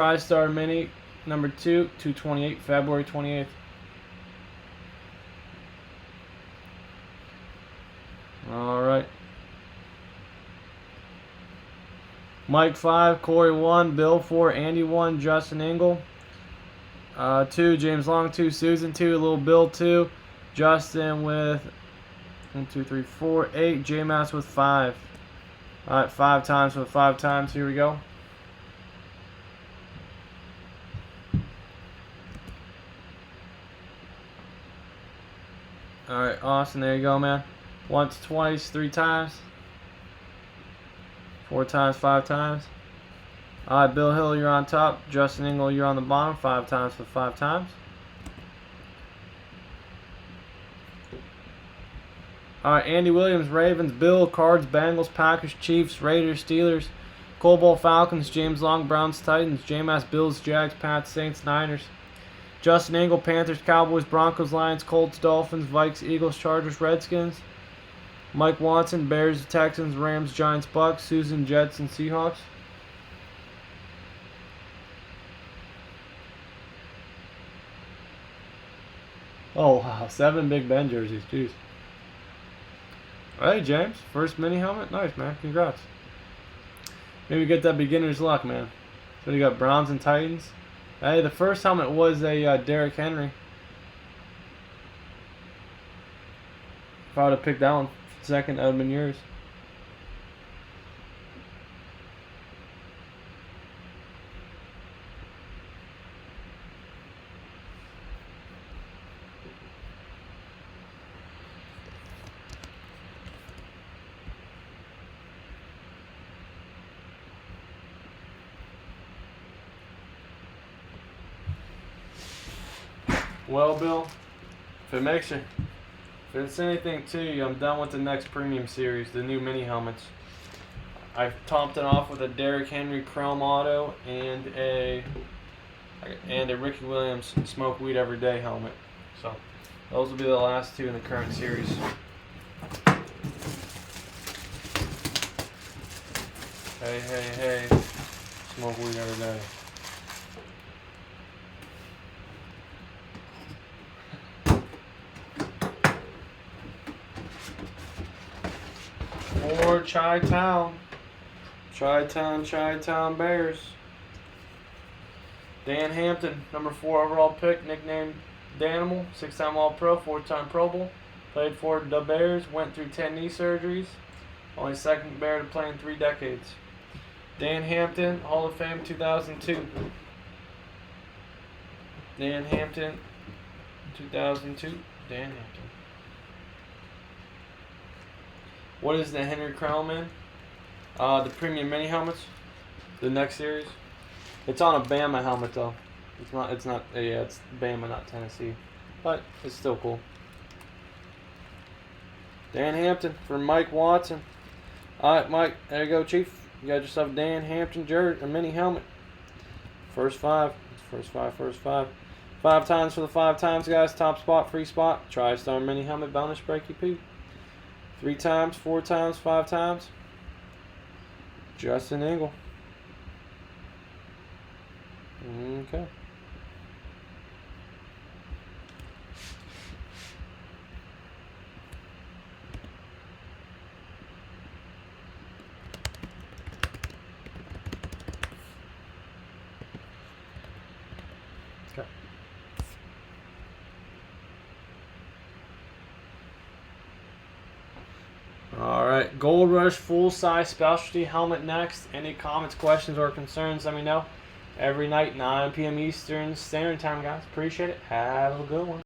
Tristar Mini number 2, 228, February 28th. All right. Mike 5, Corey 1, Bill 4, Andy 1, Justin Engel 2, James Long 2, Susan 2, Little Bill 2, Justin with 1, 2, 3, 4, 8, J-Mass with 5. All right, 5 times with 5 times. Here we go. All right, Austin, there you go, man. Once, twice, 3 times. 4 times, 5 times. All right, Bill Hill, you're on top. Justin Engel, you're on the bottom. 5 times for 5 times. All right, Andy Williams, Ravens, Bill, Cards, Bengals, Packers, Chiefs, Raiders, Steelers, Cobalt, Falcons, James Long, Browns, Titans, J-Mass, Bills, Jags, Pats, Saints, Niners. Justin Engel, Panthers, Cowboys, Broncos, Lions, Colts, Dolphins, Vikes, Eagles, Chargers, Redskins. Mike Watson, Bears, Texans, Rams, Giants, Bucks, Susan, Jets, and Seahawks. Oh, wow. 7 Big Ben jerseys. Jeez. Hey, James. First mini helmet? Nice, man. Congrats. Maybe get that beginner's luck, man. So you got Browns and Titans. Hey, the first helmet was a Derrick Henry. If I would have picked that one second, that would have been yours. Well, Bill, if it's anything to you, I'm done with the next premium series, the new mini helmets. I've topped it off with a Derrick Henry Chrome Auto and a Ricky Williams Smoke Weed Every Day helmet. So those will be the last 2 in the current series. Hey, hey, hey, smoke weed every day. Or Chi-Town Bears. Dan Hampton, number 4 overall pick, nicknamed Danimal, 6-time All-Pro, 4-time Pro Bowl. Played for the Bears, went through 10 knee surgeries. Only second Bear to play in 3 decades. Dan Hampton, Hall of Fame 2002. Dan Hampton, 2002. Dan Hampton. What is the Henry Crown in? The premium mini helmets. The next series. It's on a Bama helmet though. It's not. Yeah, it's Bama, not Tennessee. But it's still cool. Dan Hampton for Mike Watson. All right, Mike. There you go, Chief. You got yourself a Dan Hampton jersey, a mini helmet. First 5. First 5. 5 times for the 5 times, guys. Top spot, free spot. Tristar mini helmet bonus break EP. 3 times, 4 times, 5 times. Justin Engel. Okay. Okay. Alright, Gold Rush full-size specialty helmet next. Any comments, questions, or concerns, let me know. Every night, 9 p.m. Eastern Standard Time, guys. Appreciate it. Have a good one.